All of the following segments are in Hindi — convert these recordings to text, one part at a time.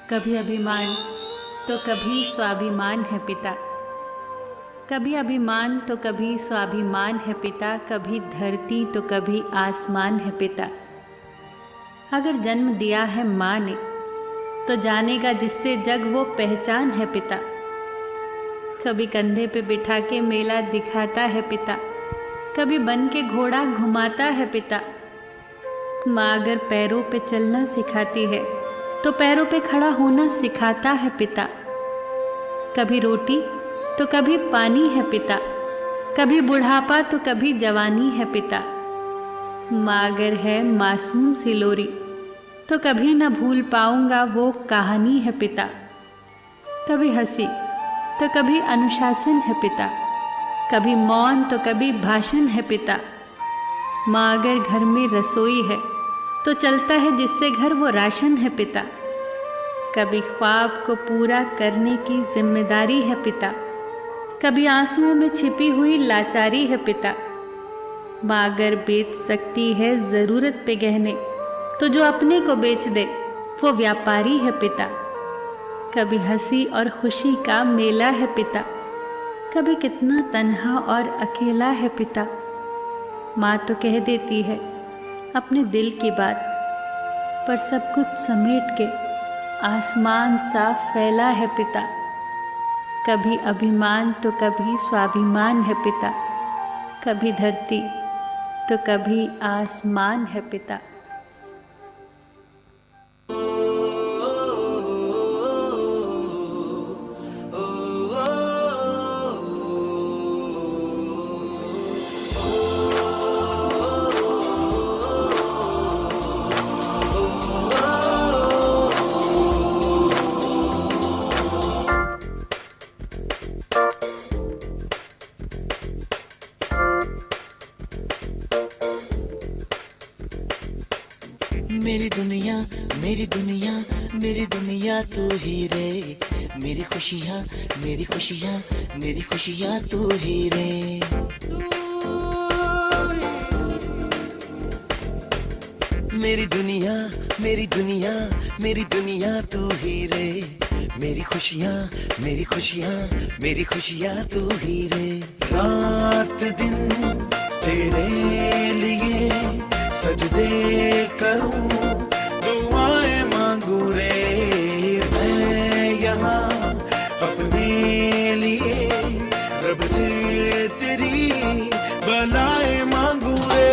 कभी अभिमान तो कभी स्वाभिमान है पिता। कभी अभिमान तो कभी स्वाभिमान है पिता। कभी धरती तो कभी आसमान है पिता। अगर जन्म दिया है माँ ने तो जानेगा जिससे जग वो पहचान है पिता। कभी कंधे पे बिठा के मेला दिखाता है पिता। कभी बन के घोड़ा घुमाता है पिता। माँ अगर पैरों पे चलना सिखाती है तो पैरों पे खड़ा होना सिखाता है पिता। कभी रोटी तो कभी पानी है पिता। कभी बुढ़ापा तो कभी जवानी है पिता। माँ अगर है मासूम सी लोरी तो कभी न भूल पाऊंगा वो कहानी है पिता। कभी हंसी तो कभी अनुशासन है पिता। कभी मौन तो कभी भाषण है पिता। माँ अगर घर में रसोई है तो चलता है जिससे घर वो राशन है पिता। कभी ख्वाब को पूरा करने की जिम्मेदारी है पिता। कभी आंसुओं में छिपी हुई लाचारी है पिता। माँ अगर बेच सकती है ज़रूरत पे गहने तो जो अपने को बेच दे वो व्यापारी है पिता। कभी हंसी और खुशी का मेला है पिता। कभी कितना तन्हा और अकेला है पिता। माँ तो कह देती है अपने दिल की बात, पर सब कुछ समेट के आसमान सा फैला है पिता। कभी अभिमान तो कभी स्वाभिमान है पिता। कभी धरती तो कभी आसमान है पिता। मेरी दुनिया मेरी दुनिया मेरी दुनिया तू ही रे। मेरी खुशियाँ मेरी खुशियाँ मेरी खुशियाँ तू ही रे। मेरी दुनिया मेरी दुनिया मेरी दुनिया तू ही रे। मेरी खुशियाँ मेरी खुशियाँ मेरी खुशियाँ तू ही रे। रात दिन तेरे लिए सजदे करूं, दुआएं मांगू रे। मैं यहाँ अपने लिए रब से तेरी भलाएं मांगू रे।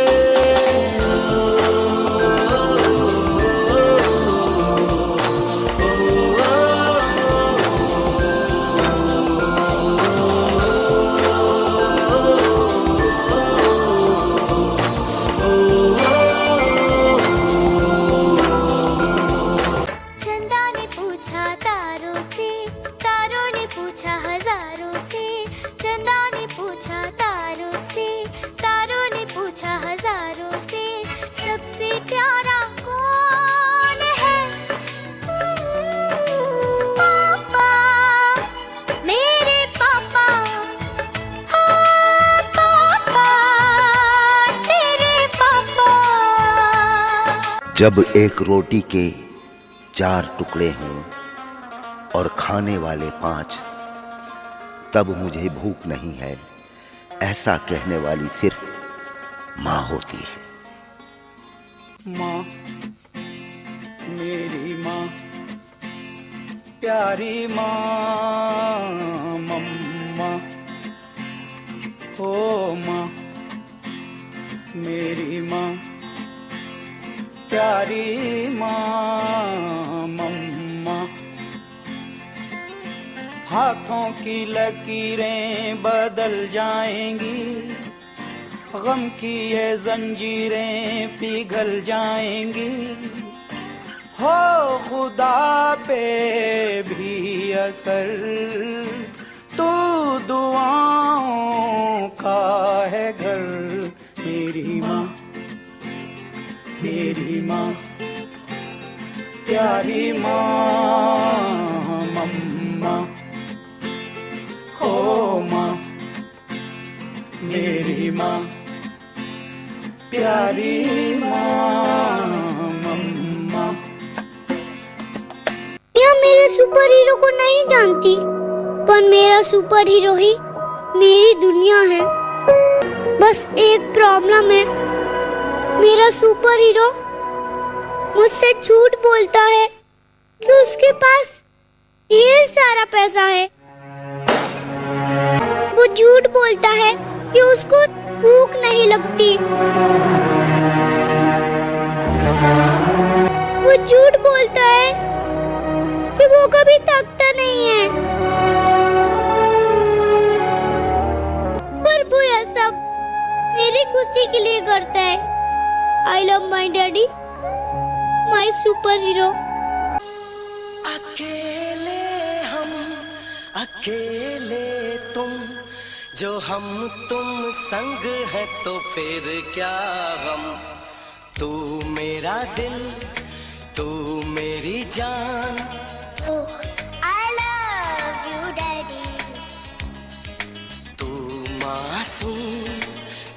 जब एक रोटी के 4 टुकड़े हों और खाने वाले 5, तब मुझे भूख नहीं है, ऐसा कहने वाली सिर्फ माँ होती है। माँ मेरी माँ प्यारी माँ मम्मा। ओ माँ मेरी माँ प्यारी माँ मम्मा। हाथों की लकीरें बदल जाएंगी, गम की ये जंजीरें पिघल जाएंगी। हो खुदा पे भी असर, तू दुआओं का है घर। मेरी माँ मेरी माँ प्यारी माँ मम्मा। हो माँ मेरी माँ प्यारी माँ मम्मा। सुपर हीरो को नहीं जानती, पर मेरा सुपर हीरो ही मेरी दुनिया है। बस एक प्रॉब्लम है, मेरा सुपर हीरो मुझसे झूठ बोलता है कि उसके पास ढेर सारा पैसा है। वो झूठ बोलता है कि उसको भूख नहीं लगती। वो झूठ बोलता है कि वो कभी थकता नहीं है। पर वो यह सब मेरी खुशी के लिए करता है। I love my daddy, my super hero. अकेले हम, अकेले तुम, जो हम तुम संग है तो फिर क्या गम। तू मेरा दिल, तू मेरी जान। I love you, Daddy. तू मासूम,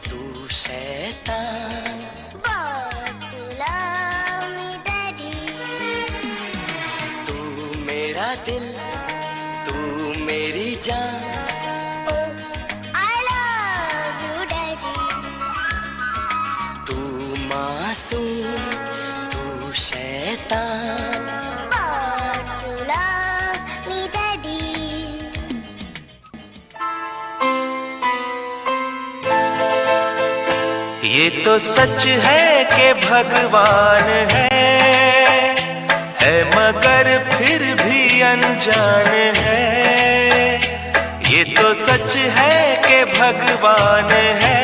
तू शैतान। But you love me, Daddy. तू मेरा दिल, तू मेरी जान। I love you, Daddy. तू मासूम, तू शैतान। But you love me, Daddy. ये तो सच है कि भगवान है मगर फिर भी अनजान है। ये तो सच है कि भगवान है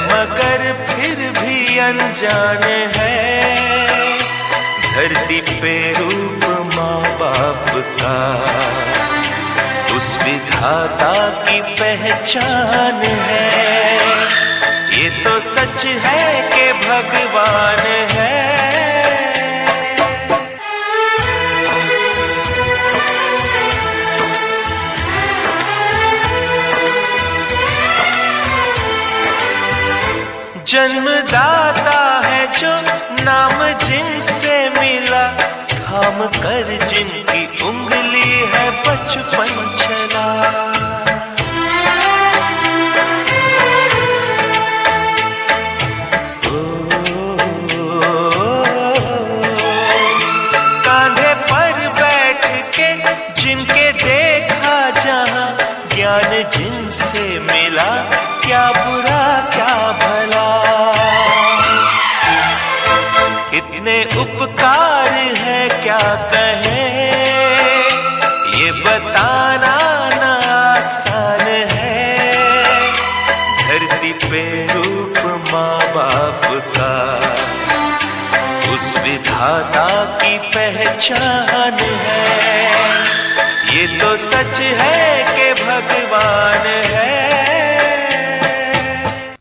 मगर फिर भी अनजान है। धरती पे रूप माँ बाप का उस विधाता की पहचान है। ये तो सच है कि भगवान है। जन्मदाता है जो नाम जिनसे मिला, थाम कर जिनकी उंगली है बचपन चला। कांधे पर बैठ के जिनके देखा जहां, ज्ञान जिनसे मिला, क्या बुरा क्या भला। इतने उपकार है क्या कहें, ये बताना ना आसान है। धरती पे रूप माँ बाप का उस विधाता की पहचान है। ये तो सच है कि भगवान है।